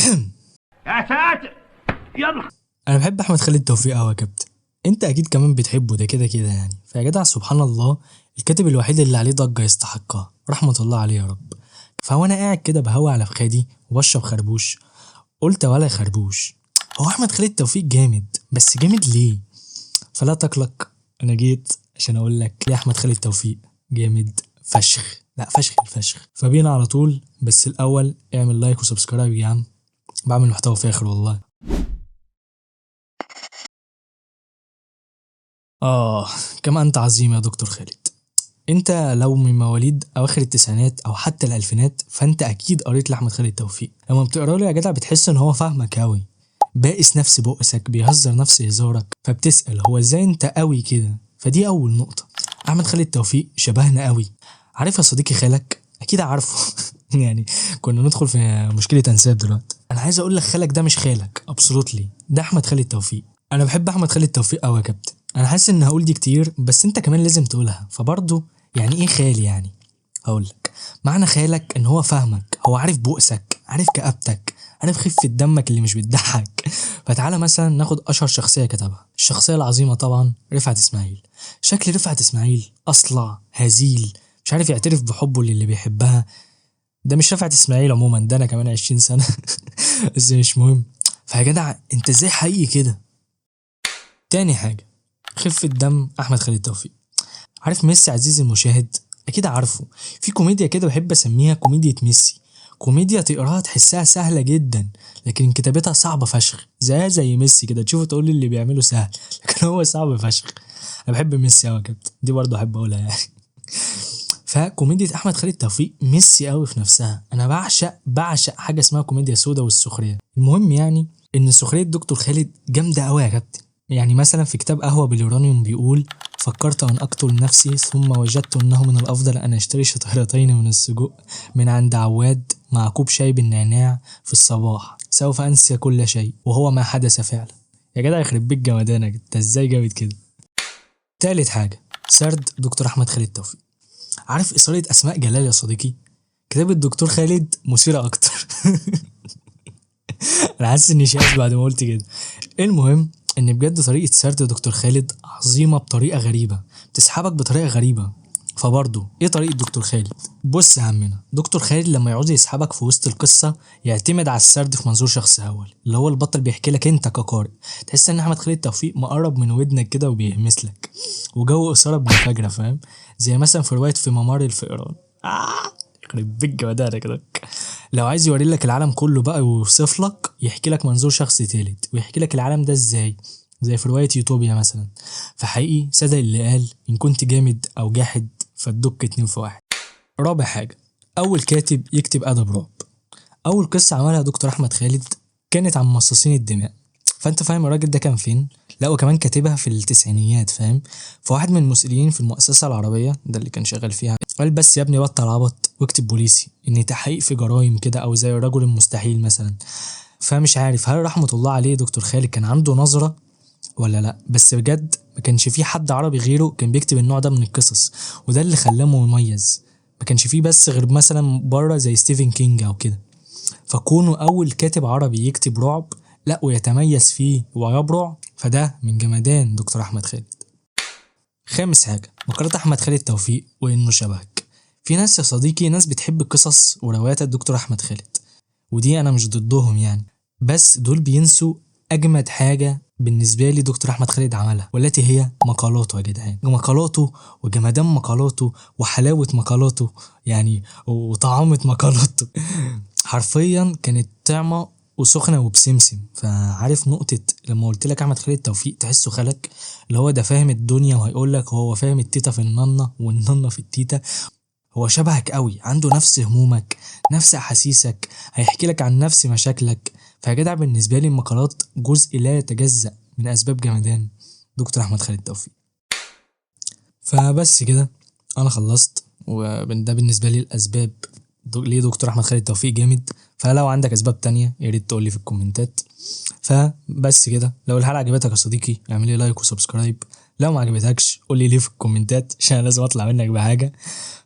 يا ساتر يلا. انا بحب احمد خالد توفيق قوي يا كابتن. انت اكيد كمان بتحبه، ده كده كده يعني. فيا جدع سبحان الله، الكاتب الوحيد اللي عليه ضجه يستحقها، رحمه الله عليه يا رب. فوانا قاعد كده بهوى على فخادي وبشرب خربوش، قلت ولا خربوش، هو احمد خالد توفيق جامد، بس جامد ليه؟ فلا تقلق، انا جيت عشان اقول لك ليه احمد خالد توفيق جامد فشخ. لا فشخ الفشخ. فبينا على طول، بس الاول اعمل لايك وسبسكرايب يا عم، بعمل محتوى فاخر والله. كما انت عظيم يا دكتور خالد. انت لو من مواليد اواخر التسعينات او حتى الالفينات، فانت اكيد قريت لاحمد خالد توفيق. لما بتقرا له يا جدع بتحس ان هو فاهمك قوي، بائس نفس بؤسك، بيهزر نفس هزارك، فبتسال هو ازاي انت قوي كده. فدي اول نقطه. احمد خالد توفيق شبهنا قوي. عارف يا صديقي خالك؟ اكيد عارفه. يعني كنا ندخل في مشكله انساب دلوقتي. انا عايز اقول لك خالك ده مش خالك ابسولوتلي، ده احمد خالد توفيق. انا بحب احمد خالد توفيق قوي يا كابتن. انا حاسس ان هقول دي كتير، بس انت كمان لازم تقولها. فبرضه يعني ايه خالي يعني؟ هقول لك معنى خيالك ان هو فاهمك، هو عارف بؤسك، عارف كآبتك، عارف خفة دمك اللي مش بتضحك. فتعالى مثلا ناخد اشهر شخصية كتبها، الشخصية العظيمة طبعا رفعت اسماعيل. شكل رفعت اسماعيل اصلع هزيل، مش عارف يعترف بحبه للي بيحبها. ده مش رفعت اسماعيل عموما، ده انا كمان 20 سنة. بس مش مهم. فيا جدع انت ازاي حقيقي كده؟ تاني حاجة، خفة دم احمد خالد توفيق. عارف ميسي عزيزي المشاهد؟ اكيد عارفه. في كوميديا كده بحب اسميها كوميديا ميسي. كوميديا تقراها تحسها سهله جدا، لكن كتابتها صعبه فشخ. زي ميسي كده، تشوفه تقول لي اللي بيعمله سهل، لكن هو صعب فشخ. انا بحب ميسي قوي يا كابتن، دي برضه احب اقولها يعني. فكوميديا احمد خالد توفيق ميسي قوي في نفسها. انا بعشق حاجه اسمها كوميديا سودا والسخريه. المهم يعني ان سخريه دكتور خالد جامده قوي يا كابتن. يعني مثلا في كتاب قهوه باليورانيوم بيقول: فكرت أن أقتل نفسي، ثم وجدت أنه من الأفضل أن أشتري شطيرتين من السجق من عند عواد مع كوب شاي بالنعناع في الصباح، سوف أنسى كل شيء وهو ما حدث فعلا. يا جدع يخرب بيك جمدانك، انت ازاي جامد كده؟ تالت حاجة، سرد دكتور أحمد خالد توفيق. عارف إثارة أسماء جلال يا صديقي؟ كتاب الدكتور خالد مثيرة أكتر. أنا حاسس إني شايف بعد ما قلت كده. المهم ان بجد طريقه سرد دكتور خالد عظيمه بطريقه غريبه، بتسحبك بطريقه غريبه. فبرضه ايه طريقه دكتور خالد؟ بص يا عمنا، دكتور خالد لما يعوز يسحبك في وسط القصه يعتمد على السرد في منظور شخص اول، اللي هو البطل بيحكي لك انت كقارئ. تحس ان احمد خالد توفيق مقرب من ودنك كده وبيهمس لك، وجو اثاره ابن فجره، فاهم؟ زي مثلا في روايه في ممر الفئران. يخرب بيك جمدانك كده. لو عايز يوري لك العالم كله بقى ويوصف لك، يحكي لك منظور شخص تالت ويحكي لك العالم ده ازاي، زي في رواية يوتوبيا مثلا. فحقيقي صدق اللي قال إن كنت جامد أو جاحد فالدك 2 في 1. رابع حاجة، أول كاتب يكتب أدب رعب. أول قصة عملها دكتور أحمد خالد كانت عن مصاصين الدماء. فأنت فاهم الراجل ده كان فين؟ لا وكمان كاتبها في التسعينيات، فاهم؟ فواحد من المسؤولين في المؤسسة العربية ده اللي كان شغال فيها قال: بس يا ابني بطل عبط واكتب بوليسي، ان تحقيق في جرائم كده او زي الرجل المستحيل مثلا. فمش عارف هل رحمة الله عليه دكتور خالد كان عنده نظرة ولا لا، بس بجد ما كانش في حد عربي غيره كان بيكتب النوع ده من القصص، وده اللي خلاه مميز. ما كانش فيه بس غير مثلا بره زي ستيفن كينج او كده. فكونه اول كاتب عربي يكتب رعب لا ويتميز فيه ويبرع، فده من جمدان دكتور احمد خالد. خامس حاجة، مقالات أحمد خالد توفيق وإنه شبهك. في ناس يا صديقي، ناس بتحب قصص وروايات الدكتور أحمد خالد، ودي أنا مش ضدهم يعني، بس دول بينسوا أجمد حاجة بالنسبة لي دكتور أحمد خالد عملها، والتي هي مقالاته يا جدعان. مقالاته وجمدان مقالاته وحلاوة مقالاته يعني، وطعامة مقالاته. حرفيا كانت طعمة وسخنة وبسمسم. فعارف نقطة لما قلت لك أحمد خالد توفيق تحسه خلك، اللي هو ده فاهم الدنيا وهيقول لك هو فاهم التيتا في الننة والننة في التيتا. هو شبهك قوي، عنده نفس همومك، نفس أحاسيسك، هيحكي لك عن نفس مشاكلك. فيا جدع بالنسبة لي المقالات جزء لا يتجزأ من أسباب جمدان دكتور أحمد خالد توفيق. فبس كده أنا خلصت، وده بالنسبة لي الأسباب ليه دكتور أحمد خالد توفيق جامد. فلو عندك أسباب تانية يا ريت تقولي في الكومنتات. فبس كده، لو الحلقة عجبتك يا صديقي اعمل لي لايك وسبسكرايب، لو ما عجبتكش قولي ليه في الكومنتات عشان لازم أطلع منك بحاجة.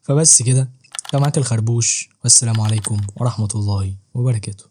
فبس كده، كان معاك الخربوش، والسلام عليكم ورحمة الله وبركاته.